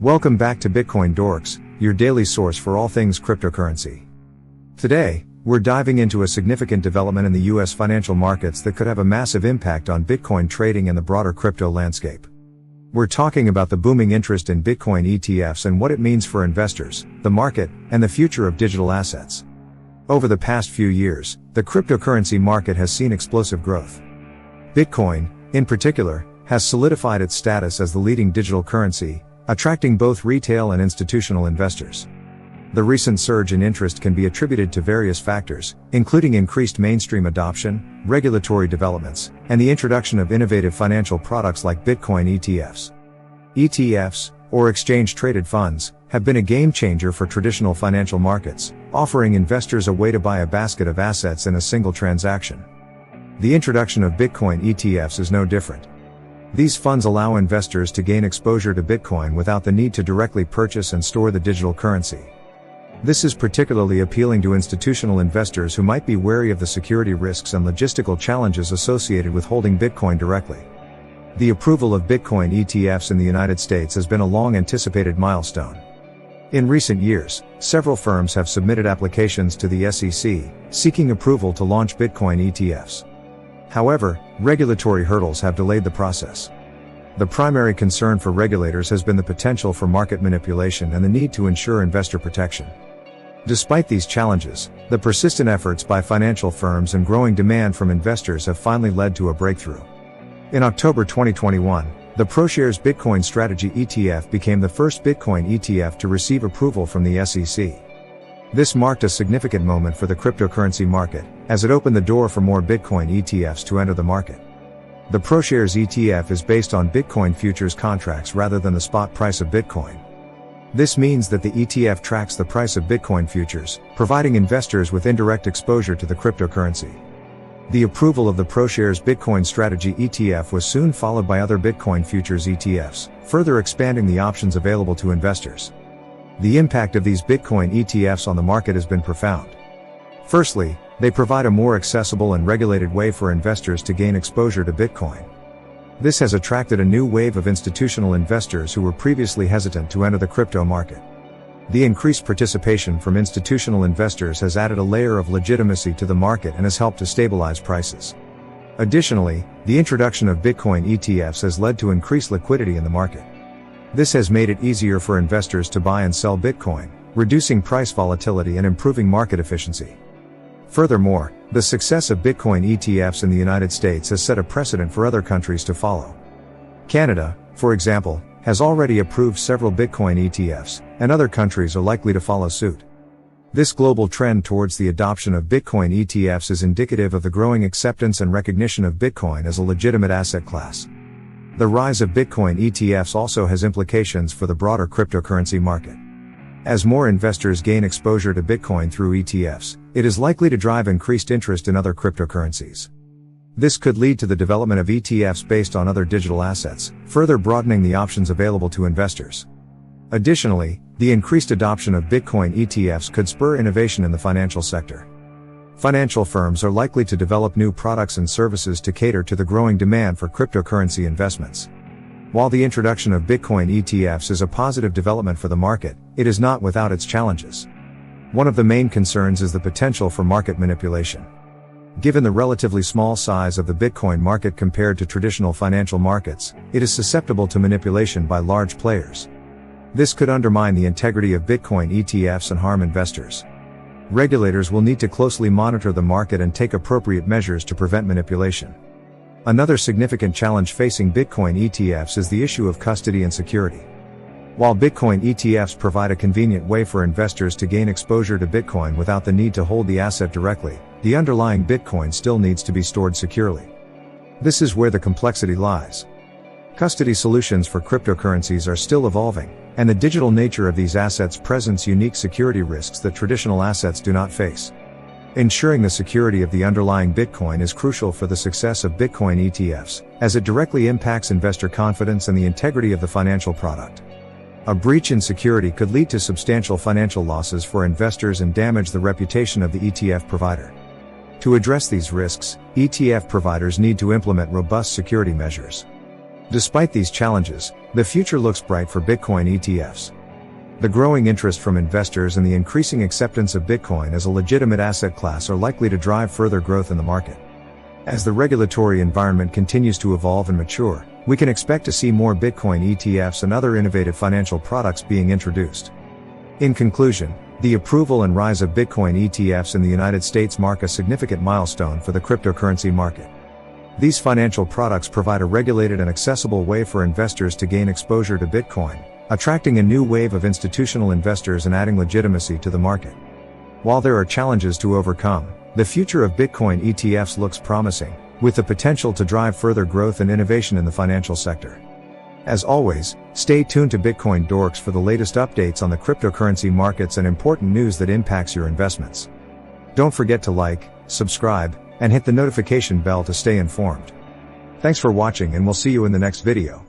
Welcome back to BitcoinDorks, your daily source for all things cryptocurrency. Today, we're diving into a significant development in the US financial markets that could have a massive impact on Bitcoin trading and the broader crypto landscape. We're talking about the booming interest in Bitcoin ETFs and what it means for investors, the market, and the future of digital assets. Over the past few years, the cryptocurrency market has seen explosive growth. Bitcoin, in particular, has solidified its status as the leading digital currency, attracting both retail and institutional investors. The recent surge in interest can be attributed to various factors, including increased mainstream adoption, regulatory developments, and the introduction of innovative financial products like Bitcoin ETFs. ETFs, or exchange-traded funds, have been a game-changer for traditional financial markets, offering investors a way to buy a basket of assets in a single transaction. The introduction of Bitcoin ETFs is no different. These funds allow investors to gain exposure to Bitcoin without the need to directly purchase and store the digital currency. This is particularly appealing to institutional investors who might be wary of the security risks and logistical challenges associated with holding Bitcoin directly. The approval of Bitcoin ETFs in the United States has been a long-anticipated milestone. In recent years, several firms have submitted applications to the SEC, seeking approval to launch Bitcoin ETFs. However, regulatory hurdles have delayed the process. The primary concern for regulators has been the potential for market manipulation and the need to ensure investor protection. Despite these challenges, the persistent efforts by financial firms and growing demand from investors have finally led to a breakthrough. In October 2021, the ProShares Bitcoin Strategy ETF became the first Bitcoin ETF to receive approval from the SEC. This marked a significant moment for the cryptocurrency market, as it opened the door for more Bitcoin ETFs to enter the market. The ProShares ETF is based on Bitcoin futures contracts rather than the spot price of Bitcoin. This means that the ETF tracks the price of Bitcoin futures, providing investors with indirect exposure to the cryptocurrency. The approval of the ProShares Bitcoin Strategy ETF was soon followed by other Bitcoin futures ETFs, further expanding the options available to investors. The impact of these Bitcoin ETFs on the market has been profound. Firstly, they provide a more accessible and regulated way for investors to gain exposure to Bitcoin. This has attracted a new wave of institutional investors who were previously hesitant to enter the crypto market. The increased participation from institutional investors has added a layer of legitimacy to the market and has helped to stabilize prices. Additionally, the introduction of Bitcoin ETFs has led to increased liquidity in the market. This has made it easier for investors to buy and sell Bitcoin, reducing price volatility and improving market efficiency. Furthermore, the success of Bitcoin ETFs in the United States has set a precedent for other countries to follow. Canada, for example, has already approved several Bitcoin ETFs, and other countries are likely to follow suit. This global trend towards the adoption of Bitcoin ETFs is indicative of the growing acceptance and recognition of Bitcoin as a legitimate asset class. The rise of Bitcoin ETFs also has implications for the broader cryptocurrency market. As more investors gain exposure to Bitcoin through ETFs, it is likely to drive increased interest in other cryptocurrencies. This could lead to the development of ETFs based on other digital assets, further broadening the options available to investors. Additionally, the increased adoption of Bitcoin ETFs could spur innovation in the financial sector. Financial firms are likely to develop new products and services to cater to the growing demand for cryptocurrency investments. While the introduction of Bitcoin ETFs is a positive development for the market, it is not without its challenges. One of the main concerns is the potential for market manipulation. Given the relatively small size of the Bitcoin market compared to traditional financial markets, it is susceptible to manipulation by large players. This could undermine the integrity of Bitcoin ETFs and harm investors. Regulators will need to closely monitor the market and take appropriate measures to prevent manipulation. Another significant challenge facing Bitcoin ETFs is the issue of custody and security. While Bitcoin ETFs provide a convenient way for investors to gain exposure to Bitcoin without the need to hold the asset directly, the underlying Bitcoin still needs to be stored securely. This is where the complexity lies. Custody solutions for cryptocurrencies are still evolving, and the digital nature of these assets presents unique security risks that traditional assets do not face. Ensuring the security of the underlying Bitcoin is crucial for the success of Bitcoin ETFs, as it directly impacts investor confidence and the integrity of the financial product. A breach in security could lead to substantial financial losses for investors and damage the reputation of the ETF provider. To address these risks, ETF providers need to implement robust security measures. Despite these challenges, the future looks bright for Bitcoin ETFs. The growing interest from investors and the increasing acceptance of Bitcoin as a legitimate asset class are likely to drive further growth in the market. As the regulatory environment continues to evolve and mature, we can expect to see more Bitcoin ETFs and other innovative financial products being introduced. In conclusion, the approval and rise of Bitcoin ETFs in the United States mark a significant milestone for the cryptocurrency market. These financial products provide a regulated and accessible way for investors to gain exposure to Bitcoin, attracting a new wave of institutional investors and adding legitimacy to the market. While there are challenges to overcome, the future of Bitcoin ETFs looks promising, with the potential to drive further growth and innovation in the financial sector. As always, stay tuned to BitcoinDorks for the latest updates on the cryptocurrency markets and important news that impacts your investments. Don't forget to like, subscribe, and hit the notification bell to stay informed. Thanks for watching, and we'll see you in the next video.